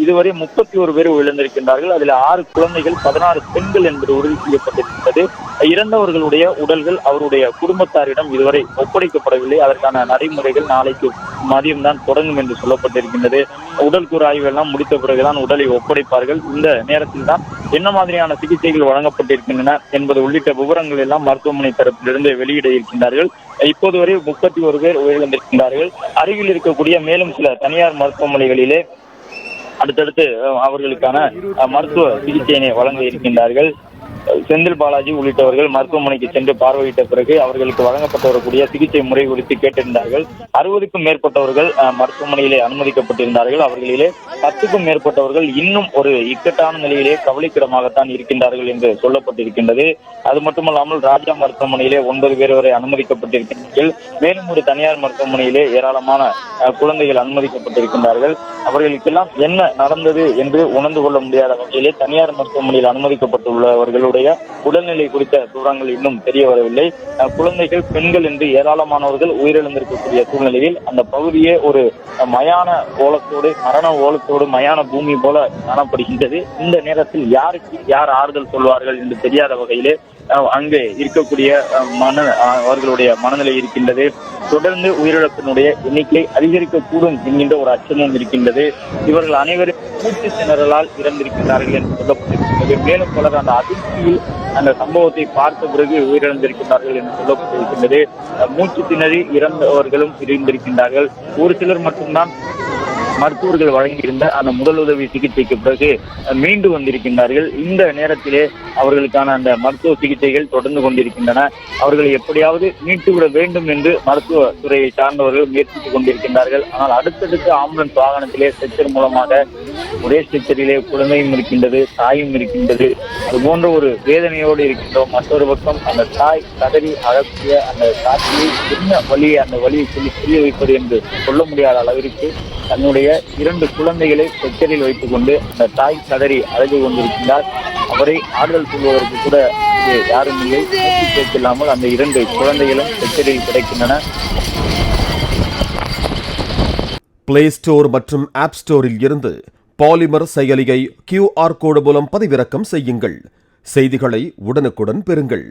இதுவரை 31 பேர் உயிரிழந்திருக்கின்றார்கள். அதில் 6 குழந்தைகள், 16 பெண்கள் என்பது உறுதி செய்யப்பட்டிருக்கிறது. இறந்தவர்களுடைய உடல்கள் அவருடைய குடும்பத்தாரிடம் இதுவரை ஒப்படைக்கப்படவில்லை. அதற்கான நடைமுறைகள் நாளைக்கு மதியம் தான் தொடங்கும் என்று சொல்லப்பட்டிருக்கின்றது. உடல் கூறு ஆய்வு எல்லாம் முடித்த பிறகுதான் உடலை ஒப்படைப்பார்கள். இந்த நேரத்தில் தான் என்ன மாதிரியான சிகிச்சைகள் வழங்கப்பட்டிருக்கின்றன என்பது உள்ளிட்ட விவரங்கள் எல்லாம் மருத்துவமனை தரப்பிலிருந்து வெளியிட இருக்கின்றார்கள். இப்போது வரை 31 பேர் உயிரிழந்திருக்கின்றார்கள். அருகில் இருக்கக்கூடிய மேலும் சில தனியார் மருத்துவமனைகளிலே அடுத்தடுத்து அவர்களுக்கான மருத்துவ சிகிச்சையினை வழங்க இருக்கின்றார்கள். செந்தில் பாலாஜி உள்ளிட்டவர்கள் மருத்துவமனைக்கு சென்று பார்வையிட்ட பிறகு அவர்களுக்கு வழங்கப்பட்டு வரக்கூடிய சிகிச்சை முறை குறித்து கேட்டிருந்தார்கள். 60க்கும் மேற்பட்டவர்கள் மருத்துவமனையிலே அனுமதிக்கப்பட்டிருந்தார்கள். அவர்களிலே 10க்கும் மேற்பட்டவர்கள் இன்னும் ஒரு இக்கட்டான நிலையிலே கவலைக்கிடமாகத்தான் இருக்கின்றார்கள் என்று சொல்லப்பட்டிருக்கின்றது. அது மட்டுமல்லாமல் ராஜா மருத்துவமனையிலே 9 பேர் வரை அனுமதிக்கப்பட்டிருக்கின்றார்கள். மேலும் ஒரு தனியார் மருத்துவமனையிலே ஏராளமான குழந்தைகள் அனுமதிக்கப்பட்டிருக்கின்றார்கள். அவர்களுக்கெல்லாம் என்ன நடந்தது என்று உணர்ந்து கொள்ள முடியாத வகையிலே தனியார் மருத்துவமனையில் அனுமதிக்கப்பட்டுள்ளவர்களுடைய உடல்நிலை குறித்த விவரங்கள் இன்னும் தெரிய வரவில்லை. குழந்தைகள், பெண்கள் என்று ஏராளமானவர்கள் உயிரிழந்திருக்கக்கூடிய சூழ்நிலையில் அந்த பகுதியே ஒரு மயான ஓலத்தோடு, மரண ஓலத்தோடு, மயான பூமி போல காணப்படுகின்றது. இந்த நேரத்தில் யாருக்கு யார் ஆறுதல் சொல்வார்கள் என்று தெரியாத வகையிலே அங்கே இருக்கக்கூடிய அவர்களுடைய மனநிலை இருக்கின்றது. தொடர்ந்து உயிரிழப்பினுடைய எண்ணிக்கை அதிகரிக்கக்கூடும் என்கின்ற ஒரு அச்சமும் இருக்கின்றது. இவர்கள் அனைவரும் மூச்சு திணறலால் இறந்திருக்கிறார்கள் என்று சொல்லப்பட்டிருக்கின்றது. மேலும் பலர் அந்த அதிர்ச்சியில் அந்த சம்பவத்தை பார்த்த பிறகு உயிரிழந்திருக்கிறார்கள் என்று சொல்லப்பட்டிருக்கின்றது. மூச்சு திணறி இறந்தவர்களும் இருந்திருக்கின்றார்கள். ஒரு சிலர் மட்டும்தான் மருத்துவர்கள் வழங்கியிருந்த அந்த முதலுதவி சிகிச்சைக்கு பிறகு மீண்டு வந்திருக்கின்றார்கள். இந்த நேரத்திலே அவர்களுக்கான அந்த மருத்துவ சிகிச்சைகள் தொடர்ந்து கொண்டிருக்கின்றன. அவர்களை எப்படியாவது மீட்டுவிட வேண்டும் என்று மருத்துவ துறையை சார்ந்தவர்கள் முயற்சித்துக் கொண்டிருக்கின்றார்கள். ஆனால் அடுத்தடுத்து ஆம்புலன்ஸ் வாகனத்திலே ஸ்ட்ரெச்சர் மூலமாக ஒரே ஸ்ட்ரெச்சரிலே குழந்தையும் இருக்கின்றது, தாயும் இருக்கின்றது. அது போன்ற ஒரு வேதனையோடு இருக்கின்றோம். மற்றொரு பக்கம் அந்த தாய் கதறி அழகிய அந்த காட்சியை என்ன வழியை, அந்த வழியை புரிய வைப்பது என்று சொல்ல முடியாத அளவிற்கு தன்னுடைய 2 குழந்தைகளை ஸ்ட்ரெச்சரில் வைத்துக் கொண்டு அந்த தாய் கதறி அழகு கொண்டிருக்கின்றார். அவரை ஆறுதல் சொல்வதற்கு கூட யாரும் இல்லை. கேட்கில்லாமல் அந்த 2 குழந்தைகளும் ஸ்ட்ரெச்சரில் கிடைக்கின்றன. பிளே ஸ்டோர் மற்றும் ஆப் ஸ்டோரில் இருந்து பாலிமர் செயலியை QR கோடு மூலம் பதிவிறக்கம் செய்யுங்கள். செய்திகளை உடனுக்குடன் பெறுங்கள்.